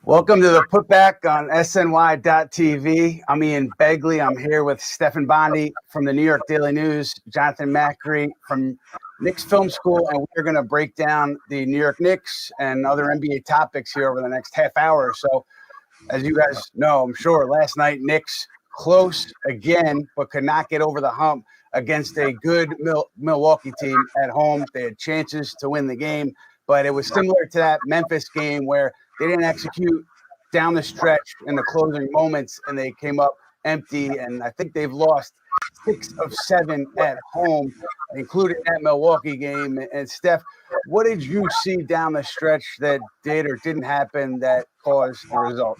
Welcome to the Putback on SNY.TV. I'm Ian Begley. I'm here with Stefan Bondy from the New York Daily News, Jonathan Macri from Knicks Film School, and we're going to break down the New York Knicks and other NBA topics here over the next half hour or so. As you guys know, I'm sure, last night, Knicks close again, but could not get over the hump against a good Milwaukee team at home. They had chances to win the game, but it was similar to that Memphis game where they didn't execute down the stretch in the closing moments, and they came up empty. And I think they've lost 6 of 7 at home, including that Milwaukee game. And Steph, what did you see down the stretch that did or didn't happen that caused the result?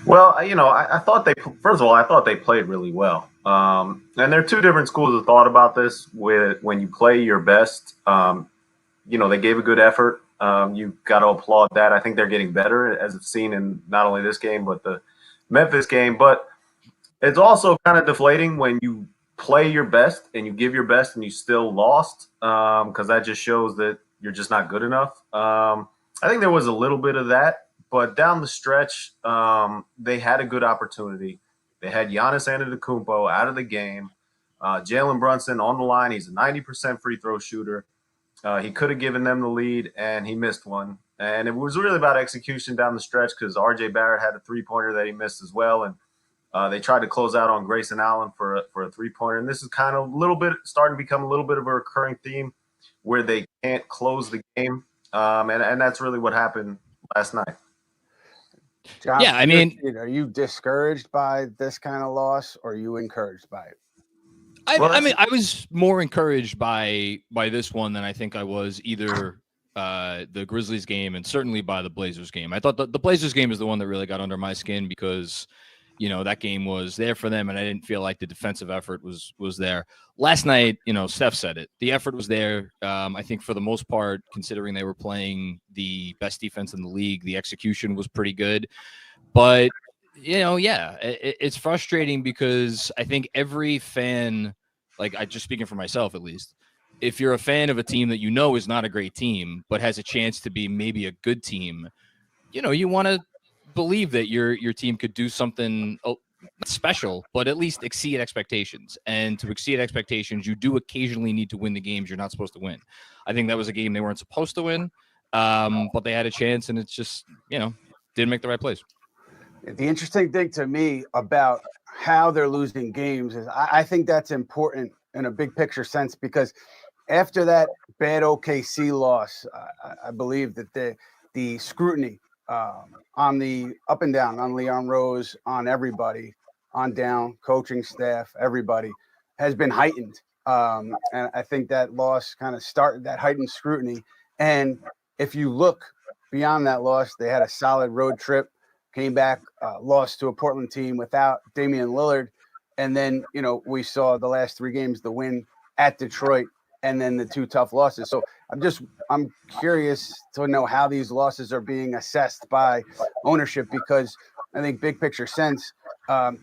Well, I thought I thought they played really well. And there are two different schools of thought about this. When you play your best, they gave a good effort. You got to applaud that. I think they're getting better, as it's seen in not only this game, but the Memphis game. But it's also kind of deflating when you play your best and you give your best and you still lost, because that just shows that you're just not good enough. I think there was a little bit of that, but down the stretch, they had a good opportunity. They had Giannis Antetokounmpo out of the game. Jalen Brunson on the line. He's a 90% free throw shooter. He could have given them the lead, and he missed one. And it was really about execution down the stretch because R.J. Barrett had a three-pointer that he missed as well. And they tried to close out on Grayson Allen for a three-pointer. And this is kind of starting to become a little bit of a recurring theme where they can't close the game. And that's really what happened last night. John, yeah, are you discouraged by this kind of loss, or are you encouraged by it? I was more encouraged by this one than I think I was either the Grizzlies game and certainly by the Blazers game. I thought the Blazers game is the one that really got under my skin because, that game was there for them, and I didn't feel like the defensive effort was there. Last night, Steph said it. The effort was there. I think for the most part, considering they were playing the best defense in the league, the execution was pretty good. But, it's frustrating because I think every fan – I just speaking for myself, at least, if you're a fan of a team that is not a great team, but has a chance to be maybe a good team, you want to believe that your team could do something special, but at least exceed expectations. And to exceed expectations, you do occasionally need to win the games you're not supposed to win. I think that was a game they weren't supposed to win, but they had a chance, and it's just, didn't make the right plays. The interesting thing to me about how they're losing games is I think that's important in a big picture sense, because after that bad OKC loss, I believe that the scrutiny on the up and down, on Leon Rose, on everybody, on down, coaching staff, everybody has been heightened. And I think that loss kind of started that heightened scrutiny. And if you look beyond that loss, they had a solid road trip. Came back, lost to a Portland team without Damian Lillard. And then, we saw the last 3 games, the win at Detroit, and then the 2 tough losses. So I'm curious to know how these losses are being assessed by ownership, because I think big picture sense,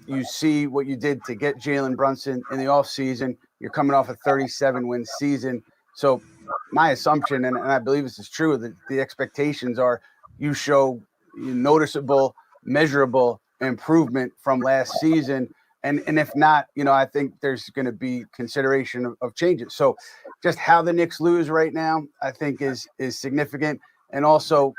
you see what you did to get Jalen Brunson in the offseason. You're coming off a 37-win season. So my assumption, and I believe this is true, that the expectations are you show noticeable, measurable improvement from last season. And if not, I think there's going to be consideration of changes. So just how the Knicks lose right now, I think is significant. And also,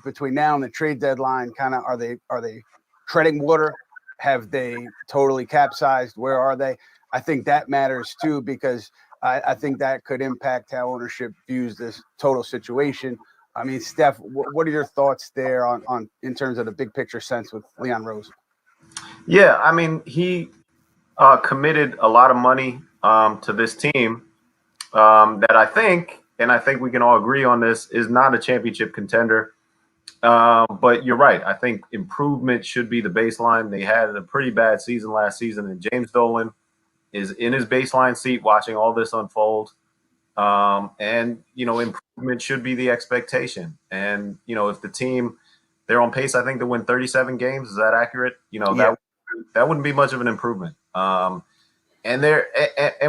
between now and the trade deadline, kind of are they treading water? Have they totally capsized? Where are they? I think that matters too, because I think that could impact how ownership views this total situation. I mean, Steph, what are your thoughts there on in terms of the big picture sense with Leon Rose? Yeah, I mean, he committed a lot of money to this team that I think we can all agree on this, is not a championship contender. But you're right. I think improvement should be the baseline. They had a pretty bad season last season, and James Dolan is in his baseline seat watching all this unfold. And improvement should be the expectation. And, if the team, they're on pace, I think, to win 37 games. Is that accurate? That wouldn't be much of an improvement. And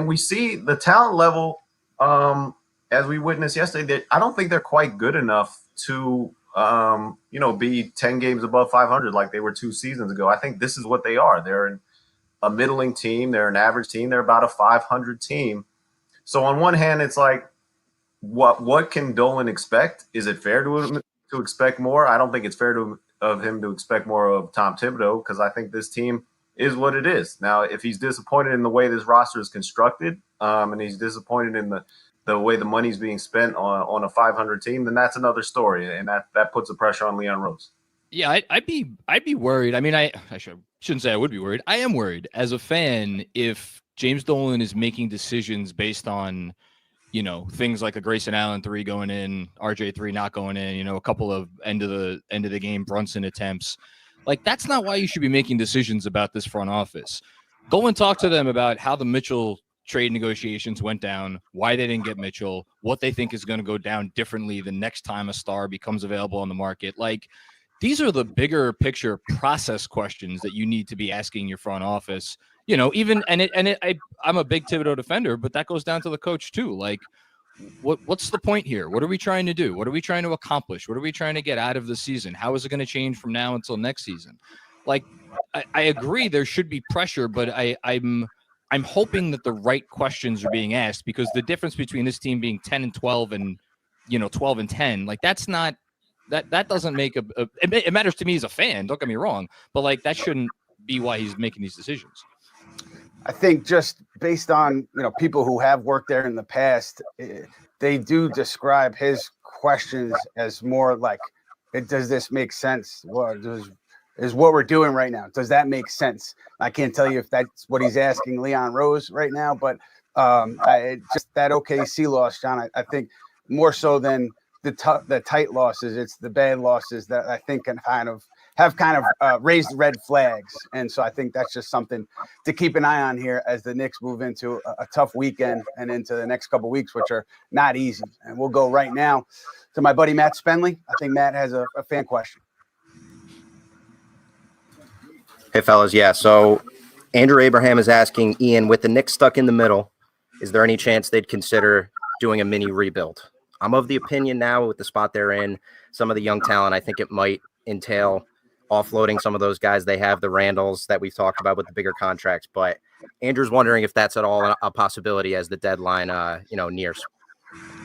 we see the talent level, as we witnessed yesterday, that I don't think they're quite good enough to be 10 games above 500 like they were 2 seasons ago. I think this is what they are. They're a middling team. They're an average team. They're about a 500 team. So on one hand, it's like, what can Dolan expect? Is it fair to expect more? I don't think it's fair of him to expect more of Tom Thibodeau, because I think this team is what it is. Now, if he's disappointed in the way this roster is constructed, and he's disappointed in the way the money's being spent on a 500 team, then that's another story, and that puts the pressure on Leon Rose. Yeah, I'd be worried. I mean, I shouldn't say I would be worried. I am worried as a fan if James Dolan is making decisions based on, things like a Grayson Allen 3 going in, RJ 3 not going in, a couple of end of the game Brunson attempts. Like, that's not why you should be making decisions about this front office. Go and talk to them about how the Mitchell trade negotiations went down, why they didn't get Mitchell, what they think is going to go down differently the next time a star becomes available on the market. Like, these are the bigger picture process questions that you need to be asking your front office. I'm a big Thibodeau defender, but that goes down to the coach too. Like, what's the point here? What are we trying to do? What are we trying to accomplish? What are we trying to get out of the season? How is it going to change from now until next season? Like, I agree there should be pressure, but I'm hoping that the right questions are being asked, because the difference between this team being 10-12 and 12-10, like, that's not that doesn't make it matters to me as a fan. Don't get me wrong, but like, that shouldn't be why he's making these decisions. I think just based on, people who have worked there in the past, they do describe his questions as more like, does this make sense? Is what we're doing right now, does that make sense? I can't tell you if that's what he's asking Leon Rose right now, but just that OKC loss, John, I think more so than the tight losses, it's the bad losses that I think have raised red flags. And so I think that's just something to keep an eye on here as the Knicks move into a tough weekend and into the next couple of weeks, which are not easy. And we'll go right now to my buddy Matt Spenley. I think Matt has a fan question. Hey, fellas. Yeah. So Andrew Abraham is asking, Ian, with the Knicks stuck in the middle, is there any chance they'd consider doing a mini rebuild? I'm of the opinion now, with the spot they're in, some of the young talent, I think it might entail offloading some of those guys. They have the Randles that we've talked about with the bigger contracts, but Andrew's wondering if that's at all a possibility as the deadline, nears.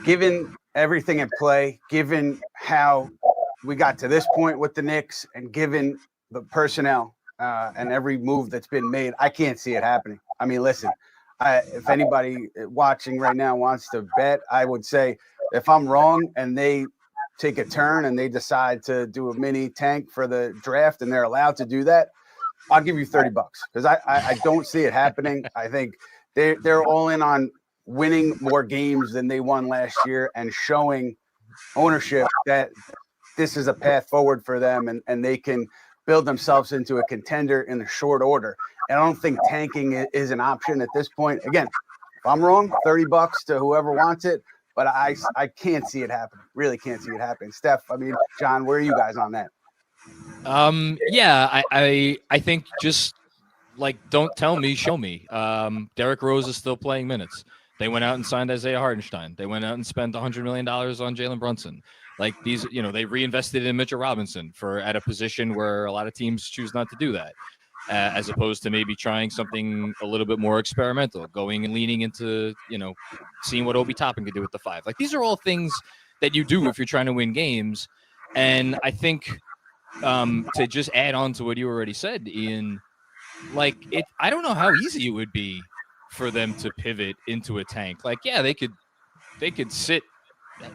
Given everything in play, given how we got to this point with the Knicks, and given the personnel and every move that's been made, I can't see it happening. I mean, listen, if anybody watching right now wants to bet, I would say if I'm wrong and they take a turn and they decide to do a mini tank for the draft and they're allowed to do that, I'll give you $30 because I don't see it happening. I think they're all in on winning more games than they won last year and showing ownership that this is a path forward for them and they can build themselves into a contender in a short order. And I don't think tanking is an option at this point. Again, if I'm wrong, $30 to whoever wants it, but I can't see it happening. Really can't see it happening. Steph, John, where are you guys on that? Yeah, I think just like, don't tell me, show me. Derrick Rose is still playing minutes. They went out and signed Isaiah Hartenstein. They went out and spent $100 million on Jalen Brunson. Like, these, they reinvested in Mitchell Robinson at a position where a lot of teams choose not to do that, as opposed to maybe trying something a little bit more experimental, going and leaning into, seeing what Obi Toppin could do with the 5. Like, these are all things that you do if you're trying to win games. And I think to just add on to what you already said, Ian, like, I don't know how easy it would be for them to pivot into a tank. Like, yeah, they could sit,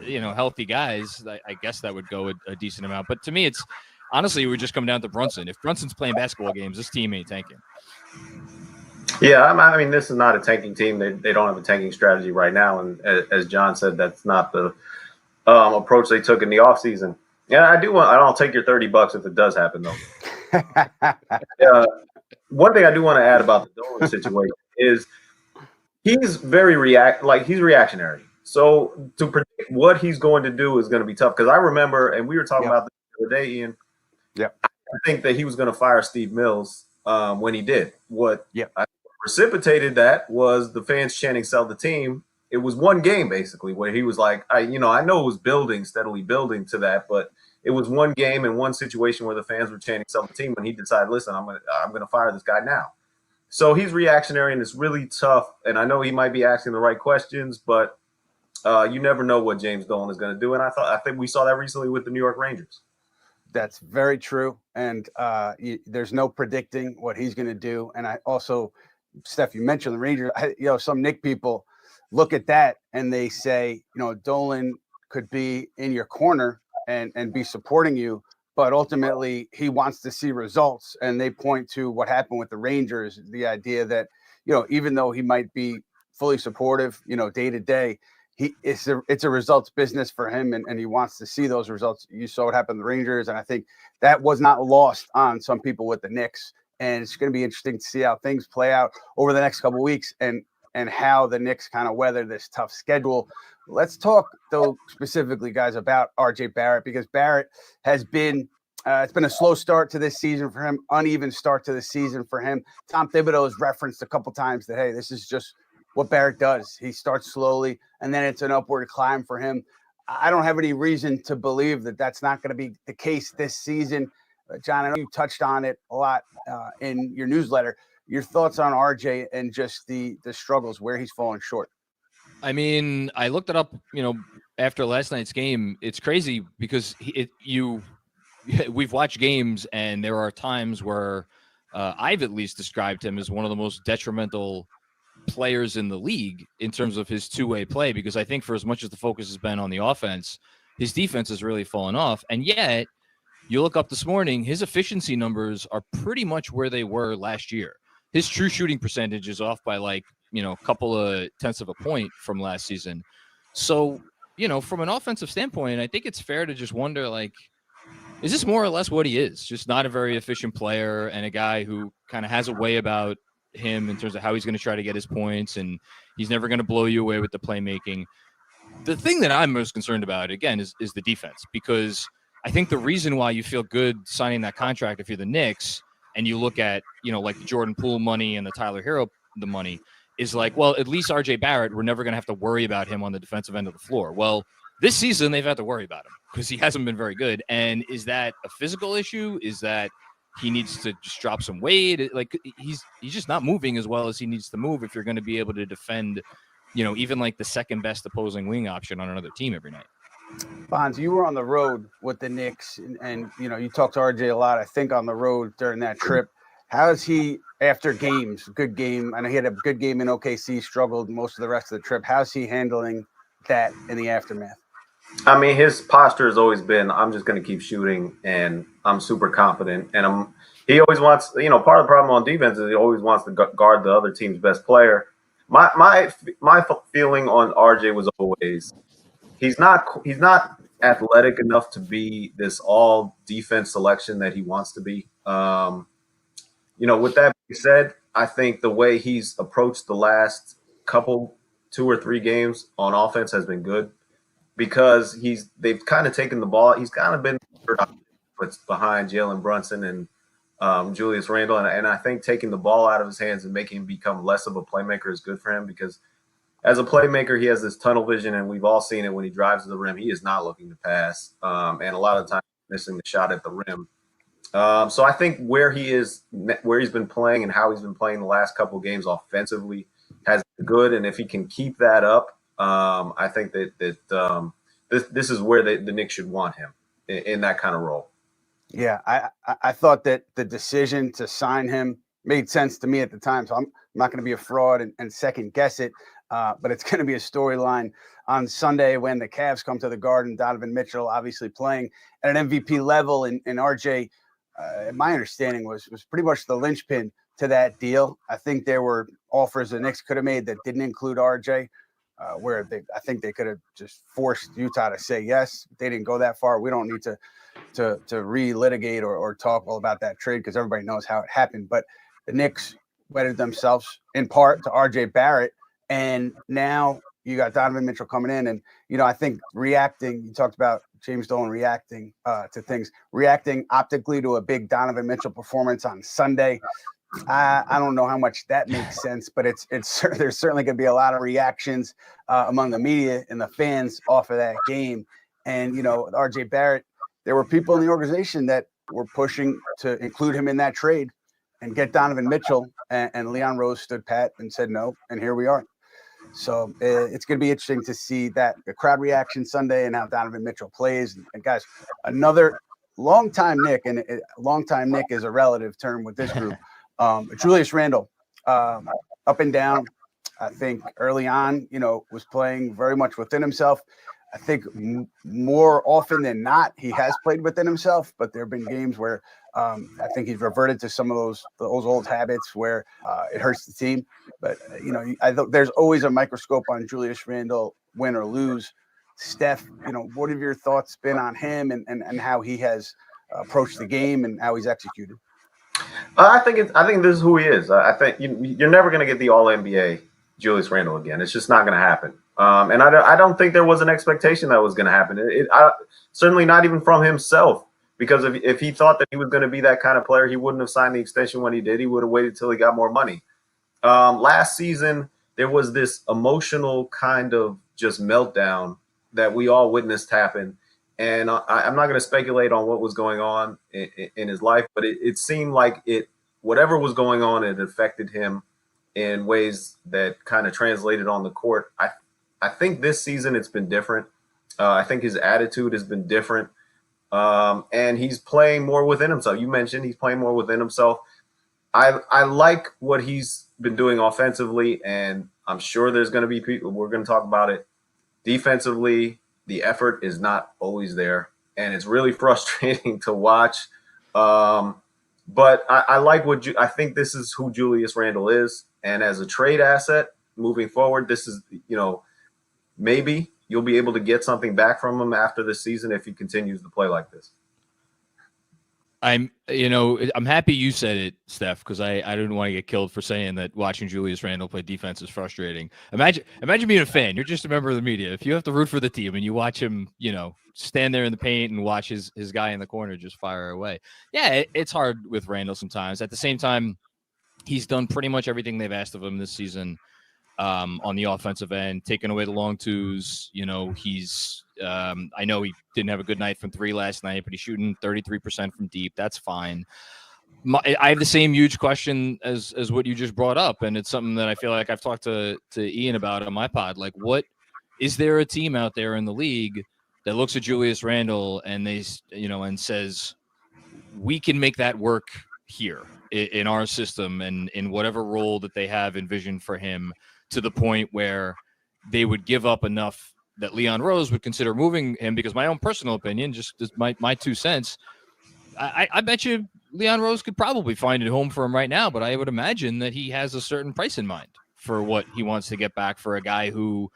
healthy guys. I guess that would go a decent amount. But to me, it's honestly, it would just come down to Brunson. If Brunson's playing basketball games, this team ain't tanking. Yeah, I mean, this is not a tanking team. They don't have a tanking strategy right now. And as John said, that's not the approach they took in the offseason. Yeah, I'll take your $30 if it does happen, though. One thing I do want to add about the Dolan situation is he's he's reactionary. So to predict what he's going to do is going to be tough. Because I remember, and we were talking about this the other day, Ian. Yeah, I think that he was going to fire Steve Mills when he did. What precipitated that was the fans chanting "Sell the team." It was one game basically where he was like, I know it was steadily building to that, but it was one game and one situation where the fans were chanting sell the team when he decided, listen, I'm gonna fire this guy now. So he's reactionary and it's really tough. And I know he might be asking the right questions, but you never know what James Dolan is going to do. And I think we saw that recently with the New York Rangers. That's very true. And there's no predicting what he's going to do. And I also, Steph, you mentioned the Rangers. Some Knicks people look at that and they say, Dolan could be in your corner and be supporting you, but ultimately he wants to see results. And they point to what happened with the Rangers, the idea that, even though he might be fully supportive, day to day, it's a results business for him, and he wants to see those results. You saw what happened to the Rangers, and I think that was not lost on some people with the Knicks. And it's going to be interesting to see how things play out over the next couple of weeks and how the Knicks kind of weather this tough schedule. Let's talk, though, specifically, guys, about RJ Barrett, because Barrett has been it's been a slow start to this season for him, uneven start to the season for him. Tom Thibodeau has referenced a couple times that, hey, this is just what Barrett does. He starts slowly, and then it's an upward climb for him. I don't have any reason to believe that that's not going to be the case this season. John, I know you touched on it a lot in your newsletter. Your thoughts on RJ and just the struggles, where he's falling short. I mean, I looked it up, after last night's game. It's crazy because we've watched games, and there are times where I've at least described him as one of the most detrimental players in the league in terms of his two-way play, because I think for as much as the focus has been on the offense, his defense has really fallen off. And yet you look up this morning, his efficiency numbers are pretty much where they were last year. His true shooting percentage is off by a couple of tenths of a point from last season. So, from an offensive standpoint, I think it's fair to just wonder, is this more or less what he is? Just not a very efficient player and a guy who kind of has a way about him in terms of how he's going to try to get his points, and he's never going to blow you away with the playmaking. The thing that I'm most concerned about, again, is the defense, because I think the reason why you feel good signing that contract, if you're the Knicks and you look at, like the Jordan Poole money and the Tyler Hero, the money is at least RJ Barrett, we're never going to have to worry about him on the defensive end of the floor. Well, this season they've had to worry about him because he hasn't been very good. And is that a physical issue? Is that he needs to just drop some weight? He's just not moving as well as he needs to move if you're going to be able to defend, even the second best opposing wing option on another team every night. Bonds, you were on the road with the Knicks, and you talked to RJ a lot, I think, on the road during that trip. How is he after games? Good game. I know he had a good game in OKC, struggled most of the rest of the trip. How's he handling that in the aftermath? I mean, his posture has always been, I'm just going to keep shooting, and I'm super confident. And he always wants, part of the problem on defense is he always wants to guard the other team's best player. My feeling on RJ was always, he's not athletic enough to be this all defense selection that he wants to be. With that being said, I think the way he's approached the last 2 or 3 games on offense has been good, because they've kind of taken the ball. He's kind of been behind Jalen Brunson and Julius Randle. And I think taking the ball out of his hands and making him become less of a playmaker is good for him, because as a playmaker, he has this tunnel vision, and we've all seen it when he drives to the rim. He is not looking to pass, and a lot of the time missing the shot at the rim. So I think where he's been playing and how he's been playing the last couple of games offensively has been good. And if he can keep that up, I think that this is where the Knicks should want him in that kind of role. Yeah, I thought that the decision to sign him made sense to me at the time. So I'm not going to be a fraud and second guess it. But it's going to be a storyline on Sunday when the Cavs come to the Garden. Donovan Mitchell obviously playing at an MVP level, and RJ, my understanding was pretty much the linchpin to that deal. I think there were offers the Knicks could have made that didn't include RJ, where I think they could have just forced Utah to say yes. They didn't go that far. We don't need to relitigate or talk all about that trade, because everybody knows how it happened. But the Knicks wedded themselves in part to RJ Barrett. And now you got Donovan Mitchell coming in, and I think reacting. You talked about James Dolan reacting to things, reacting optically to a big Donovan Mitchell performance on Sunday. I don't know how much that makes sense, but there's certainly going to be a lot of reactions among the media and the fans off of that game. And RJ Barrett, there were people in the organization that were pushing to include him in that trade and get Donovan Mitchell, and Leon Rose stood pat and said no, and here we are. So it's going to be interesting to see the crowd reaction Sunday and how Donovan Mitchell plays. And guys, another long-time Knick, and long-time Knick is a relative term with this group, Julius Randle, up and down. I think early on, was playing very much within himself. I think more often than not, he has played within himself, but there have been games where I think he's reverted to some of those old habits where it hurts the team. But, there's always a microscope on Julius Randle, win or lose. Steph, what have your thoughts been on him and how he has approached the game and how he's executed? I think this is who he is. I think you're never going to get the All-NBA Julius Randle again. It's just not going to happen. And I don't think there was an expectation that was going to happen. Certainly not even from himself, because if he thought that he was going to be that kind of player, he wouldn't have signed the extension when he did. He would have waited till he got more money. Last season, there was this emotional kind of just meltdown that we all witnessed happen. And I'm not going to speculate on what was going on in his life, but it seemed like whatever was going on, it affected him in ways that kind of translated on the court. I think this season it's been different. I think his attitude has been different. And he's playing more within himself. You mentioned he's playing more within himself. I like what he's been doing offensively, and I'm sure there's going to be people, we're going to talk about it. Defensively, the effort is not always there, and it's really frustrating to watch. But I like I think this is who Julius Randle is. And as a trade asset moving forward, this is, maybe you'll be able to get something back from him after this season if he continues to play like this. I'm happy you said it, Steph, because I didn't want to get killed for saying that watching Julius Randle play defense is frustrating. Imagine being a fan. You're just a member of the media. If you have to root for the team and you watch him, stand there in the paint and watch his guy in the corner just fire away. Yeah, it's hard with Randle sometimes. At the same time, he's done pretty much everything they've asked of him this season. On the offensive end, taking away the long twos. He's I know he didn't have a good night from three last night, but he's shooting 33% from deep. That's fine. I have the same huge question as what you just brought up, and it's something that I feel like I've talked to Ian about on my pod. Like, what is there a team out there in the league that looks at Julius Randle and and says we can make that work here in our system and in whatever role that they have envisioned for him, to the point where they would give up enough that Leon Rose would consider moving him? Because my own personal opinion, just my 2 cents, I bet you Leon Rose could probably find a home for him right now, but I would imagine that he has a certain price in mind for what he wants to get back for a guy who,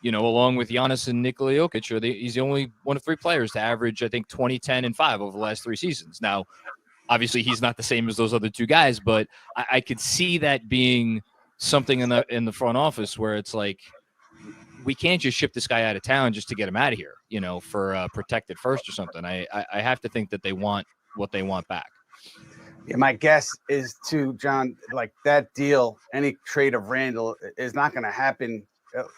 along with Giannis and Nikola Jokic, he's the only one of 3 players to average, I think, 20, 10, and 5 over the last 3 seasons. Now, obviously, he's not the same as those other 2 guys, but I could see that being something in the front office where it's like, we can't just ship this guy out of town just to get him out of here, for a protected first or something. I have to think that they want what they want back. Yeah, my guess is too, John, like that deal, any trade of Randle is not going to happen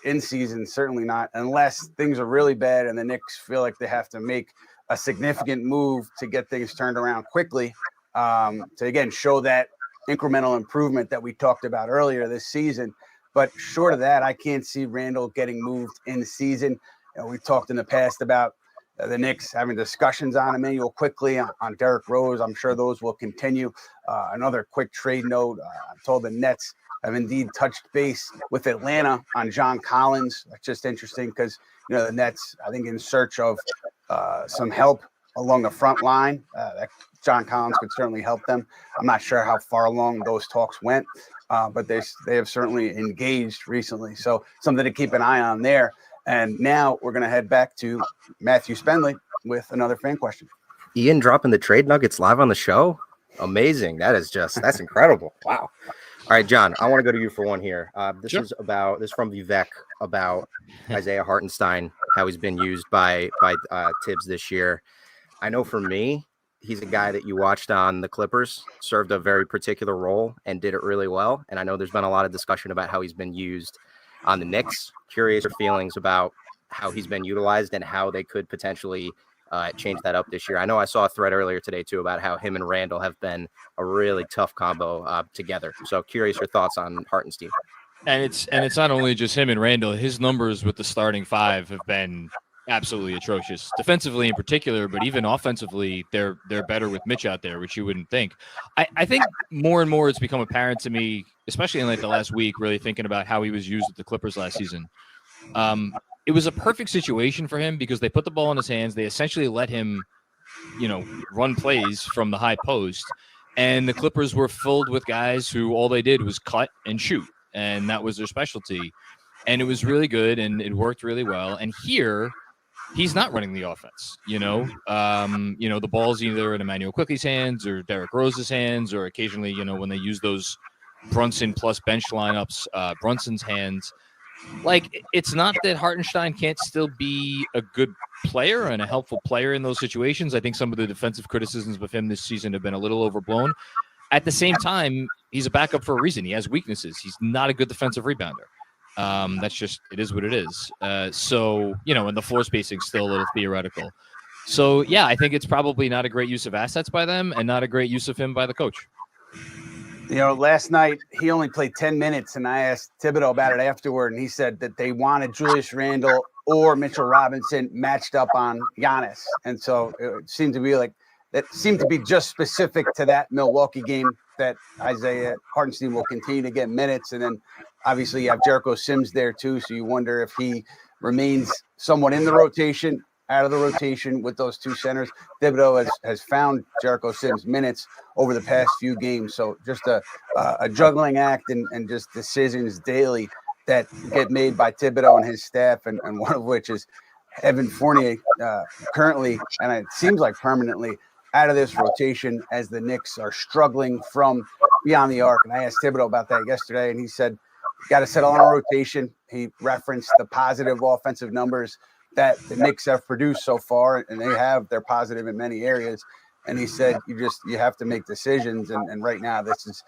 in season, certainly not, unless things are really bad and the Knicks feel like they have to make a significant move to get things turned around quickly, to again show that incremental improvement that we talked about earlier this season. But short of that, I can't see Randle getting moved in the season. We've talked in the past about the Knicks having discussions on Immanuel Quickley, on Derrick Rose. I'm sure those will continue. Another quick trade note. I'm told the Nets have indeed touched base with Atlanta on John Collins. That's just interesting because, the Nets, I think, in search of some help along the front line. John Collins could certainly help them. I'm not sure how far along those talks went, but they have certainly engaged recently. So something to keep an eye on there. And now we're going to head back to Matthew Spendley with another fan question. Ian dropping the trade nuggets live on the show. Amazing. That's incredible. Wow. All right, John, I want to go to you for one here. This is from Vivek about Isaiah Hartenstein, how he's been used by Tibbs this year. I know for me, he's a guy that you watched on the Clippers, served a very particular role and did it really well. And I know there's been a lot of discussion about how he's been used on the Knicks. Curious your feelings about how he's been utilized and how they could potentially change that up this year. I know I saw a thread earlier today too about how him and Randle have been a really tough combo together. So curious your thoughts on Hartenstein. And it's not only just him and Randle. His numbers with the starting five have been absolutely atrocious, defensively in particular, but even offensively, they're better with Mitch out there, which you wouldn't think. I think more and more it's become apparent to me, especially in like the last week, really thinking about how he was used with the Clippers last season. It was a perfect situation for him because they put the ball in his hands. They essentially let him, run plays from the high post, and the Clippers were filled with guys who all they did was cut and shoot, and that was their specialty. And it was really good, and it worked really well. And here, he's not running the offense. The ball's either in Immanuel Quickley's hands or Derrick Rose's hands, or occasionally, when they use those Brunson plus bench lineups, Brunson's hands. Like, it's not that Hartenstein can't still be a good player and a helpful player in those situations. I think some of the defensive criticisms of him this season have been a little overblown. At the same time, he's a backup for a reason. He has weaknesses. He's not a good defensive rebounder. That's just, it is what it is. And the floor spacing is still a little theoretical. So, yeah, I think it's probably not a great use of assets by them and not a great use of him by the coach. Last night he only played 10 minutes, and I asked Thibodeau about it afterward, and he said that they wanted Julius Randle or Mitchell Robinson matched up on Giannis. And so it seemed to be just specific to that Milwaukee game that Isaiah Hartenstein will continue to get minutes. And then obviously you have Jericho Sims there too, so you wonder if he remains somewhat in the rotation, out of the rotation with those two centers. Thibodeau has found Jericho Sims minutes over the past few games. So just a juggling act and just decisions daily that get made by Thibodeau and his staff, and one of which is Evan Fournier currently, and it seems like permanently, out of this rotation as the Knicks are struggling from beyond the arc. And I asked Thibodeau about that yesterday, and he said, got to settle on a rotation. He referenced the positive offensive numbers that the Knicks have produced so far, and they're positive in many areas. And he said, you have to make decisions. And right now, this is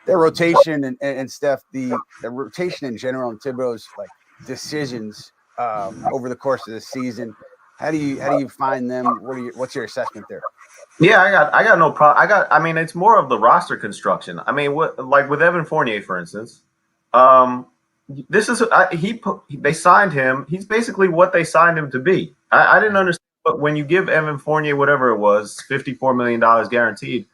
their rotation and Steph, the rotation in general, and Thibodeau's like decisions over the course of the season. How do you find them? What's your assessment there? Yeah, I got no problem. It's more of the roster construction. Like with Evan Fournier, for instance, they signed him. He's basically what they signed him to be. I didn't understand, but when you give Evan Fournier whatever it was, $54 million guaranteed,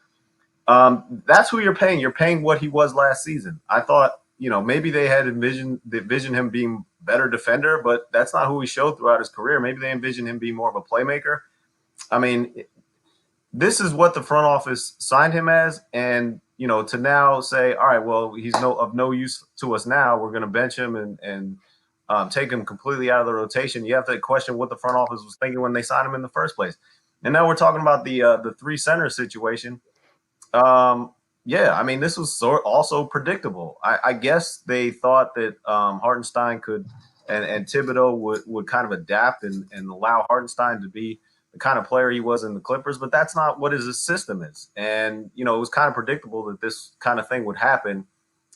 that's who you're paying. You're paying what he was last season. I thought, maybe they had envisioned him being a better defender, but that's not who he showed throughout his career. Maybe they envisioned him being more of a playmaker. This is what the front office signed him as, and to now say, all right, well, he's of no use to us now. We're going to bench him and take him completely out of the rotation. You have to question what the front office was thinking when they signed him in the first place. And now we're talking about the three center situation. This was also predictable. I guess they thought that Hartenstein could and Thibodeau would kind of adapt and allow Hartenstein to be the kind of player he was in the Clippers, but that's not what his system is. And, it was kind of predictable that this kind of thing would happen.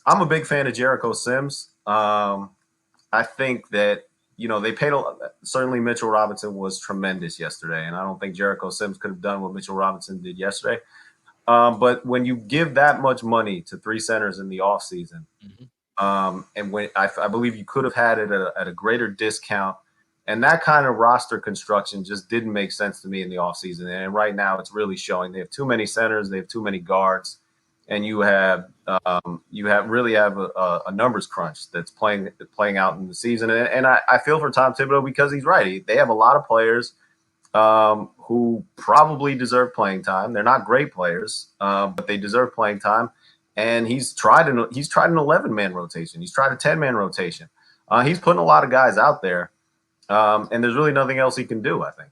I'm a big fan of Jericho Sims. I think that, they paid certainly Mitchell Robinson was tremendous yesterday, and I don't think Jericho Sims could have done what Mitchell Robinson did yesterday. But when you give that much money to three centers in the offseason, and when I believe you could have had it at a greater discount, and that kind of roster construction just didn't make sense to me in the offseason. And right now it's really showing. They have too many centers, they have too many guards, and you have a numbers crunch that's playing out in the season. And I feel for Tom Thibodeau because he's right. They have a lot of players who probably deserve playing time. They're not great players, but they deserve playing time. And he's tried an 11-man rotation. He's tried a 10-man rotation. He's putting a lot of guys out there. And there's really nothing else he can do, I think.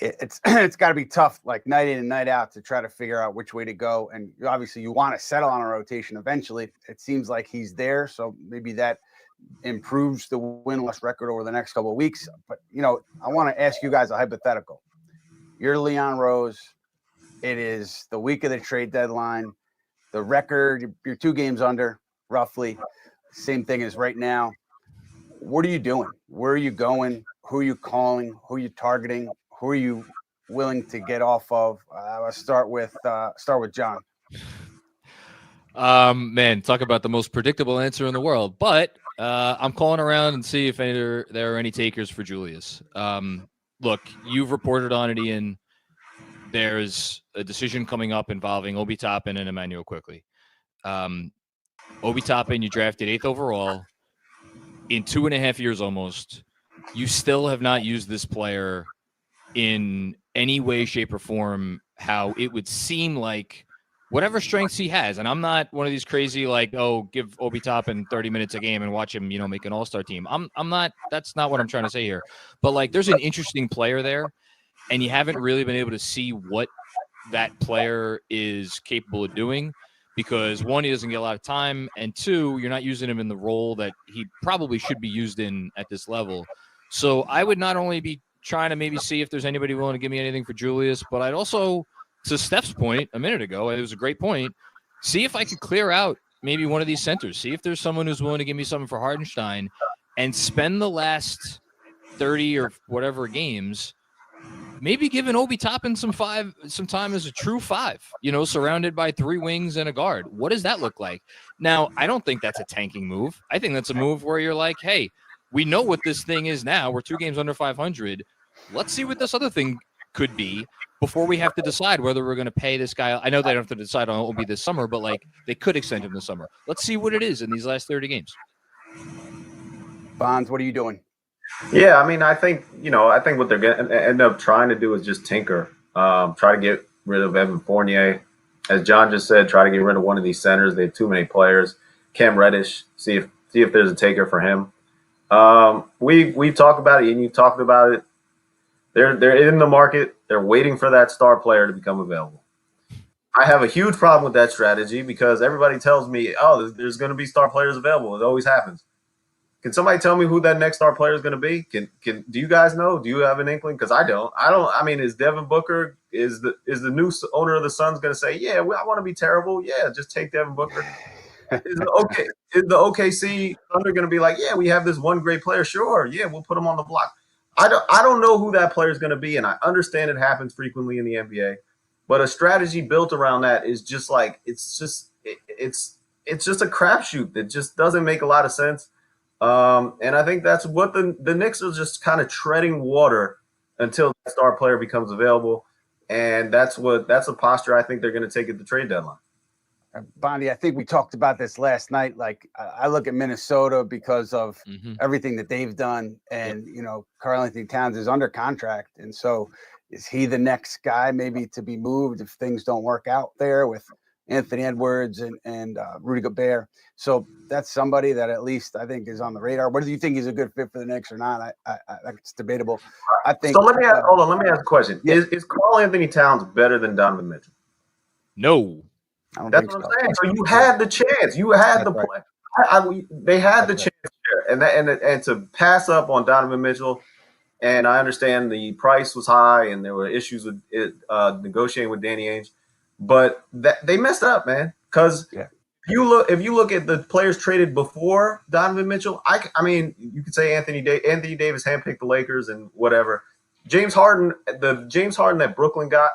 It's got to be tough, like night in and night out, to try to figure out which way to go. And obviously you want to settle on a rotation eventually. It seems like he's there, so maybe that improves the win-loss record over the next couple of weeks. But, I want to ask you guys a hypothetical. You're Leon Rose. It is the week of the trade deadline. The record, you're 2 games under, roughly. Same thing as right now. What are you doing? Where are you going? Who are you calling? Who are you targeting? who are you willing to get off of? Let's start with John. Man, talk about the most predictable answer in the world. But I'm calling around and see if there are any takers for Julius. Look, you've reported on it, Ian. There's a decision coming up involving Obi Toppin and Immanuel Quickley. Obi Toppin, you drafted 8th overall in 2.5 years almost. You still have not used this player in any way, shape, or form how it would seem like whatever strengths he has. And I'm not one of these crazy, like, oh, give Obi Toppin 30 minutes a game and watch him, make an all-star team. I'm not, that's not what I'm trying to say here. But like, there's an interesting player there, and you haven't really been able to see what that player is capable of doing because 1, he doesn't get a lot of time, and 2, you're not using him in the role that he probably should be used in at this level. So I would not only be trying to maybe see if there's anybody willing to give me anything for Julius, but I'd also, to Steph's point a minute ago, it was a great point, see if I could clear out maybe one of these centers, see if there's someone who's willing to give me something for Hartenstein and spend the last 30 or whatever games maybe giving Obi Toppin some time as a true 5, surrounded by 3 wings and a guard. What does that look like? Now, I don't think that's a tanking move. I think that's a move where you're like, hey, we know what this thing is now. We're 2 games under 500. Let's see what this other thing could be before we have to decide whether we're going to pay this guy. I know they don't have to decide on Obi this summer, but like they could extend him this summer. Let's see what it is in these last 30 games. Bonds, what are you doing? Yeah, I mean, I think what they're going to end up trying to do is just tinker, try to get rid of Evan Fournier. As John just said, try to get rid of one of these centers. They have too many players. Cam Reddish, see if there's a taker for him. We talked about it, and you talked about it. They're in the market. They're waiting for that star player to become available. I have a huge problem with that strategy because everybody tells me, oh, there's going to be star players available. It always happens. Can somebody tell me who that next star player is going to be? Do you guys know? Do you have an inkling? Because I don't. I mean, is Devin Booker, is the new owner of the Suns going to say, yeah, I want to be terrible? Yeah, just take Devin Booker. Is the OKC Thunder going to be like, yeah, we have this one great player? Sure, yeah, we'll put him on the block. I don't know who that player is going to be, and I understand it happens frequently in the NBA, but a strategy built around that is just like it's just a crapshoot that just doesn't make a lot of sense. And I think that's what the Knicks are just kind of treading water until the star player becomes available. And that's a posture I think they're going to take at the trade deadline. Bondy, I think we talked about this last night. Like I look at Minnesota because of everything that they've done. And, Karl-Anthony Towns is under contract. And so is he the next guy maybe to be moved if things don't work out there with Anthony Edwards and Rudy Gobert? So that's somebody that at least I think is on the radar. Whether you think he's a good fit for the Knicks or not, I it's debatable. I think. So let me ask a question. Yeah. Is Karl-Anthony Towns better than Donovan Mitchell? No. That's what I'm saying. So you had the chance. You had the play. They had the chance there, and to pass up on Donovan Mitchell. And I understand the price was high, and there were issues with it, negotiating with Danny Ainge. But they messed up, man. Because if you look at the players traded before Donovan Mitchell, I mean, you could say Anthony Davis handpicked the Lakers and whatever. James Harden, the James Harden that Brooklyn got,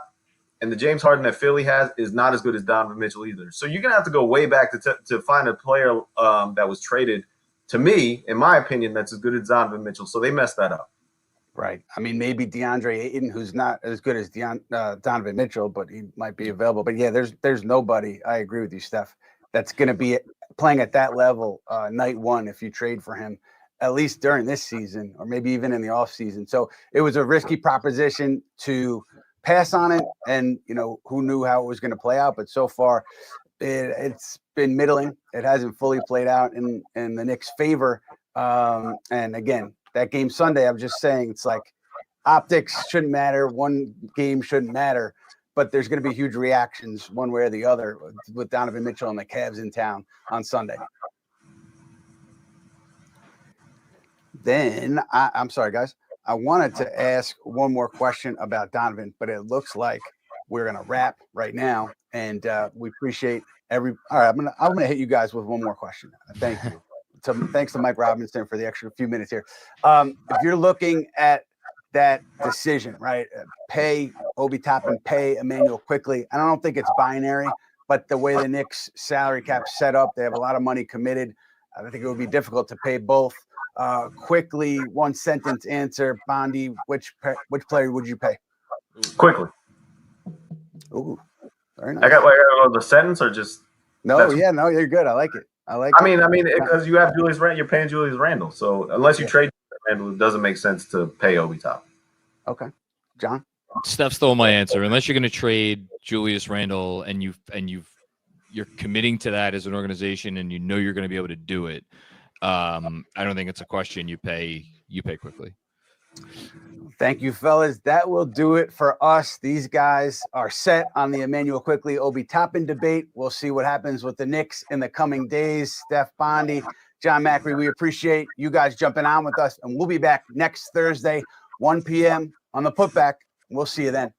and the James Harden that Philly has is not as good as Donovan Mitchell either. So you're gonna have to go way back to find a player that was traded. To me, in my opinion, that's as good as Donovan Mitchell. So they messed that up. Right. I mean, maybe DeAndre Ayton, who's not as good as Donovan Mitchell, but he might be available. But yeah, there's nobody. I agree with you, Steph. That's going to be playing at that level night one if you trade for him, at least during this season, or maybe even in the offseason. So it was a risky proposition to pass on it, and who knew how it was going to play out. But so far, it's been middling. It hasn't fully played out in the Knicks' favor. And again, that game Sunday, I'm just saying, it's like optics shouldn't matter. One game shouldn't matter, but there's going to be huge reactions one way or the other with Donovan Mitchell and the Cavs in town on Sunday. Then I'm sorry, guys. I wanted to ask one more question about Donovan, but it looks like we're going to wrap right now. And we appreciate all right. I'm going to hit you guys with one more question. Thank you. So thanks to Mike Robinson for the extra few minutes here. If you're looking at that decision, right? Pay Obi Toppin, pay Immanuel Quickley. And I don't think it's binary, but the way the Knicks salary cap set up, they have a lot of money committed. I think it would be difficult to pay both. Quickly, one sentence answer. Bondy, which player would you pay? Quickly. Ooh, very nice. I got the sentence or just no, you're good. I like it. I mean, because you have Julius Randle, you're paying Julius Randle. So unless you trade Randle, it doesn't make sense to pay Obi Toppin. Okay, John. Steph stole my answer. Unless you're going to trade Julius Randle and you're committing to that as an organization and you know you're going to be able to do it, I don't think it's a question. You pay Quickly. Thank you, fellas. That will do it for us. These guys are set on the Immanuel Quickley Obi Toppin debate. We'll see what happens with the Knicks in the coming days. Steph Bondy, John Macri, we appreciate you guys jumping on with us, and we'll be back next Thursday, 1 p.m. on the Putback. We'll see you then.